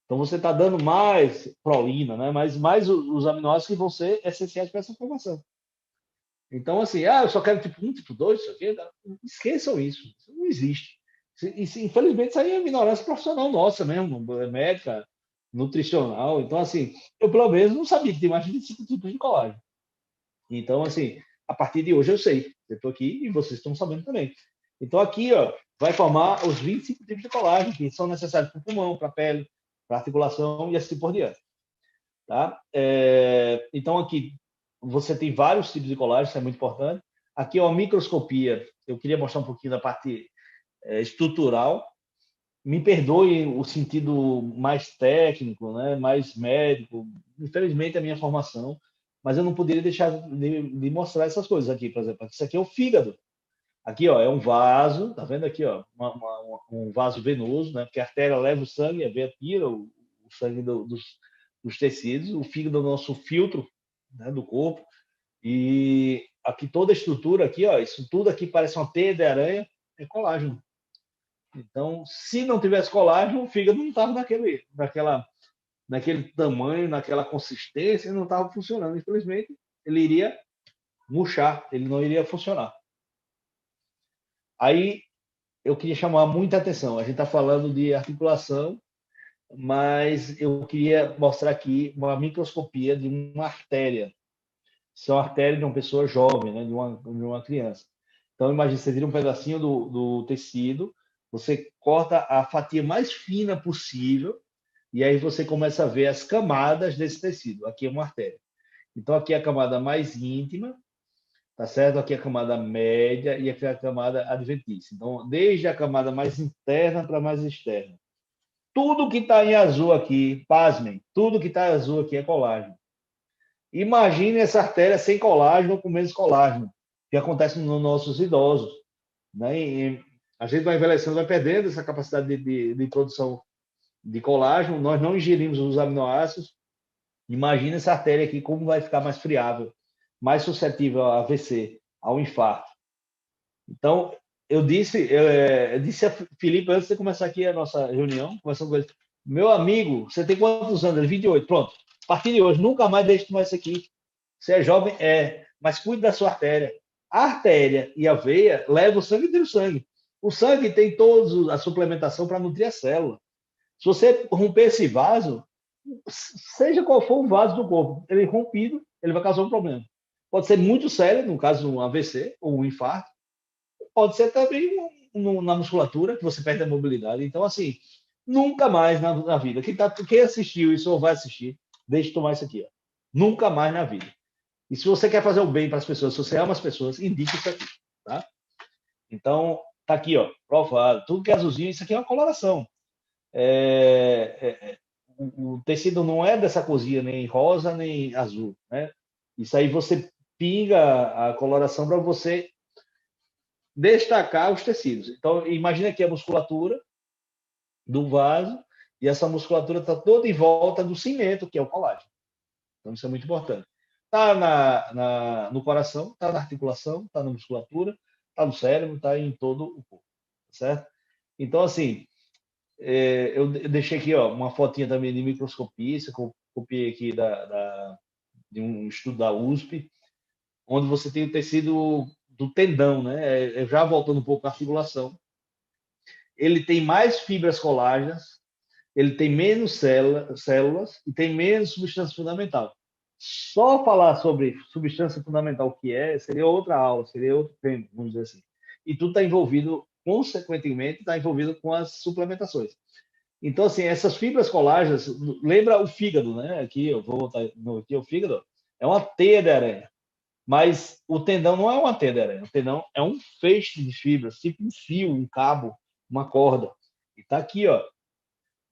Então, você está dando mais prolina, né? mais os aminoácidos que vão ser essenciais para essa formação. Então, assim, eu só quero tipo 1, tipo 2, isso aqui. Esqueçam isso. Isso não existe. Infelizmente, isso aí é ignorância profissional nossa mesmo, médica, nutricional. Então, assim, eu pelo menos não sabia que tem mais de 25 tipos de colágeno. Então, assim, a partir de hoje eu sei. Eu estou aqui e vocês estão sabendo também. Então, aqui, ó, vai formar os 25 tipos de colágeno que são necessários para o pulmão, para a pele, para a articulação e assim por diante. Tá? Então, aqui você tem vários tipos de colágeno, isso é muito importante. Aqui é uma microscopia. Eu queria mostrar um pouquinho da parte estrutural. Me perdoe o sentido mais técnico, né, mais médico. Infelizmente, é a minha formação, mas eu não poderia deixar de mostrar essas coisas aqui, por exemplo. Isso aqui é o fígado. Aqui, ó, é um vaso, tá vendo aqui, ó, um vaso venoso, né? Porque a artéria leva o sangue, a veia tira o sangue dos tecidos. O fígado é o nosso filtro, né, do corpo. E aqui toda a estrutura aqui, ó, isso tudo aqui parece uma teia de aranha, é colágeno. Então, se não tivesse colágeno, o fígado não estava naquele tamanho, naquela consistência, não estava funcionando. Infelizmente, ele iria murchar, ele não iria funcionar. Aí, eu queria chamar muita atenção. A gente está falando de articulação, mas eu queria mostrar aqui uma microscopia de uma artéria. Isso é uma artéria de uma pessoa jovem, né, de uma criança. Então, imagine, você tira um pedacinho do tecido, você corta a fatia mais fina possível, e aí você começa a ver as camadas desse tecido. Aqui é uma artéria. Então, aqui é a camada mais íntima, tá certo? Aqui é a camada média e aqui é a camada adventícia. Então, desde a camada mais interna para a mais externa. Tudo que está em azul aqui, pasmem, tudo que está em azul aqui é colágeno. Imagine essa artéria sem colágeno ou com menos colágeno, que acontece nos nossos idosos. Né? E a gente vai envelhecendo, vai perdendo essa capacidade de produção de colágeno, nós não ingerimos os aminoácidos. Imagina essa artéria aqui, como vai ficar mais friável, mais suscetível a AVC, ao infarto. Então, eu disse a Felipe, antes de começar aqui a nossa reunião, conversando com ele, meu amigo, você tem quantos anos? Ele, 28. Pronto. A partir de hoje, nunca mais deixe de tomar isso aqui. Você é jovem? É. Mas cuide da sua artéria. A artéria e a veia levam o sangue dentro do sangue. O sangue tem toda a suplementação para nutrir a célula. Se você romper esse vaso, seja qual for o vaso do corpo, ele rompido, ele vai causar um problema. Pode ser muito sério, no caso um AVC ou um infarto, pode ser também na musculatura, que você perde a mobilidade. Então, assim, nunca mais na vida. Quem assistiu isso ou vai assistir, deixe de tomar isso aqui. Ó. Nunca mais na vida. E se você quer fazer o bem para as pessoas, se você ama as pessoas, indique isso aqui. Tá? Então, tá aqui, ó, provado. Tudo que é azulzinho, isso aqui é uma coloração. O tecido não é dessa cozinha, nem rosa, nem azul. Né? Isso aí você pinga a coloração para você destacar os tecidos. Então, imagina aqui a musculatura do vaso e essa musculatura está toda em volta do cimento, que é o colágeno. Então, isso é muito importante. Está no coração, está na articulação, está na musculatura, está no cérebro, está em todo o corpo, certo? Então, assim, eu deixei aqui ó, uma fotinha também de microscopia, isso eu copiei aqui de um estudo da USP, onde você tem o tecido do tendão, né? Já voltando um pouco à articulação. Ele tem mais fibras colágenas, ele tem menos células e tem menos substância fundamental. Só falar sobre substância fundamental, o que é, seria outra aula, seria outro tempo, vamos dizer assim. E tudo está envolvido, consequentemente, está envolvido com as suplementações. Então, assim, essas fibras colágenas, lembra o fígado, né? Aqui, eu vou voltar aqui, o fígado é uma teia de aranha. Mas o tendão não é uma teia de aranha, o tendão é um feixe de fibras, tipo um fio, um cabo, uma corda. E tá aqui, ó.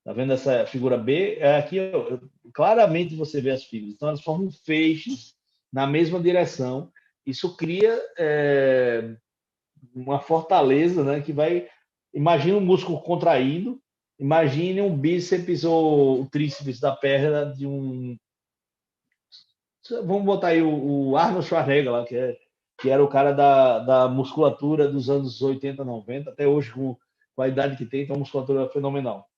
Tá vendo essa figura B? É aqui, ó, claramente você vê as fibras. Então, elas formam feixes na mesma direção. Isso cria uma fortaleza, né? Que vai. Imagina um músculo contraído, imagine um bíceps ou o tríceps da perna de um. Vamos botar aí o Arnold Schwarzenegger lá, que era o cara da musculatura dos anos 80, 90, até hoje com a idade que tem uma musculatura fenomenal.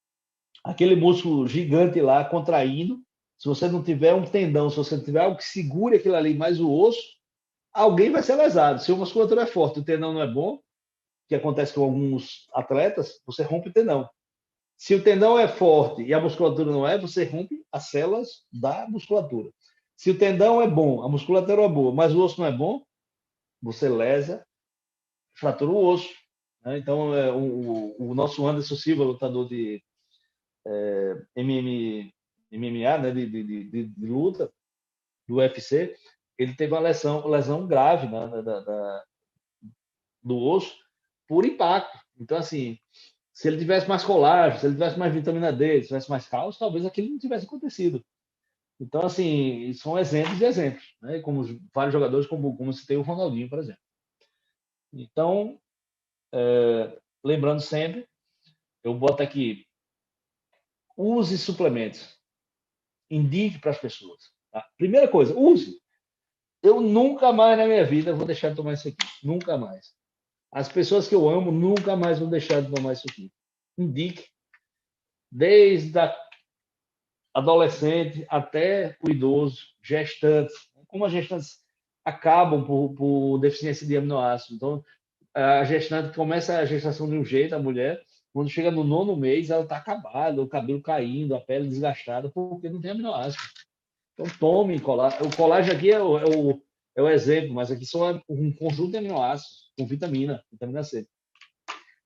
Aquele músculo gigante lá contraindo, se você não tiver um tendão, se você não tiver algo que segure aquilo ali, mais o osso, alguém vai ser lesado. Se a musculatura é forte, o tendão não é bom, que acontece com alguns atletas, você rompe o tendão. Se o tendão é forte e a musculatura não é, você rompe as células da musculatura. Se o tendão é bom, a musculatura é boa, mas o osso não é bom, você lesa, fratura o osso. Né? Então, o nosso Anderson Silva, lutador de MMA, né, de luta, do UFC, ele teve uma lesão grave, né, do osso por impacto. Então, assim, se ele tivesse mais colágeno, se ele tivesse mais vitamina D, se tivesse mais cálcio, talvez aquilo não tivesse acontecido. Então, assim, são exemplos e exemplos, né? Como vários jogadores, como se tem o Ronaldinho, por exemplo. Então, lembrando sempre, eu boto aqui, use suplementos, indique para as pessoas. Tá? Primeira coisa, use. Eu nunca mais na minha vida vou deixar de tomar isso aqui. Nunca mais. As pessoas que eu amo nunca mais vão deixar de tomar isso aqui. Indique, desde a adolescente até o idoso, gestantes. Como as gestantes acabam por deficiência de aminoácidos. Então, a gestante começa a gestação de um jeito, a mulher, quando chega no 9º mês, ela está acabada, o cabelo caindo, a pele desgastada, porque não tem aminoácido. Então, tome colágeno. O colágeno aqui é o exemplo, mas aqui são um conjunto de aminoácidos com vitamina C.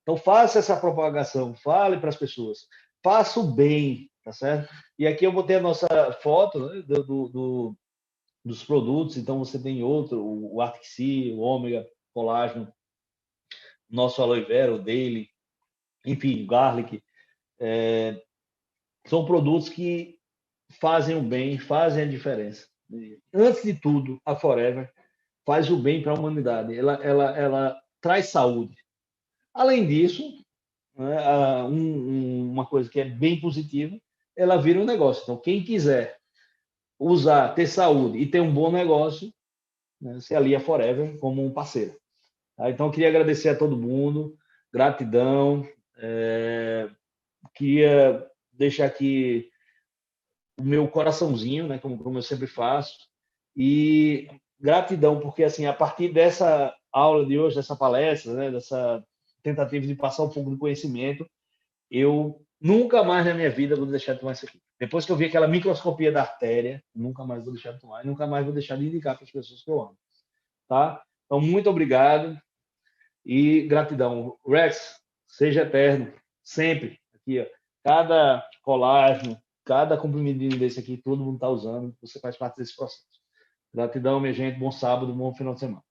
Então, faça essa propagação, fale para as pessoas, faça o bem, tá certo? E aqui eu botei a nossa foto, né, dos produtos, então você tem outro, o Arctic, o Ômega, colágeno, nosso aloe vera, o Daily, enfim, o Garlic, são produtos que fazem o bem, fazem a diferença. Antes de tudo, a Forever faz o bem para a humanidade, ela traz saúde. Além disso, né, uma coisa que é bem positiva, ela vira um negócio. Então, quem quiser usar, ter saúde e ter um bom negócio, né, se alia a Forever como um parceiro. Tá? Então, eu queria agradecer a todo mundo, gratidão, queria deixar aqui o meu coraçãozinho, né, como eu sempre faço, e gratidão, porque assim, a partir dessa aula de hoje, dessa palestra, né, dessa tentativa de passar um pouco de conhecimento, eu nunca mais na minha vida vou deixar de tomar isso aqui. Depois que eu vi aquela microscopia da artéria, nunca mais vou deixar de tomar, e nunca mais vou deixar de indicar para as pessoas que eu amo, tá? Então, muito obrigado e gratidão. Rex, seja eterno, sempre. Aqui, ó, cada colágeno, cada comprimidinho desse aqui, todo mundo está usando, você faz parte desse processo. Gratidão, minha gente, bom sábado, bom final de semana.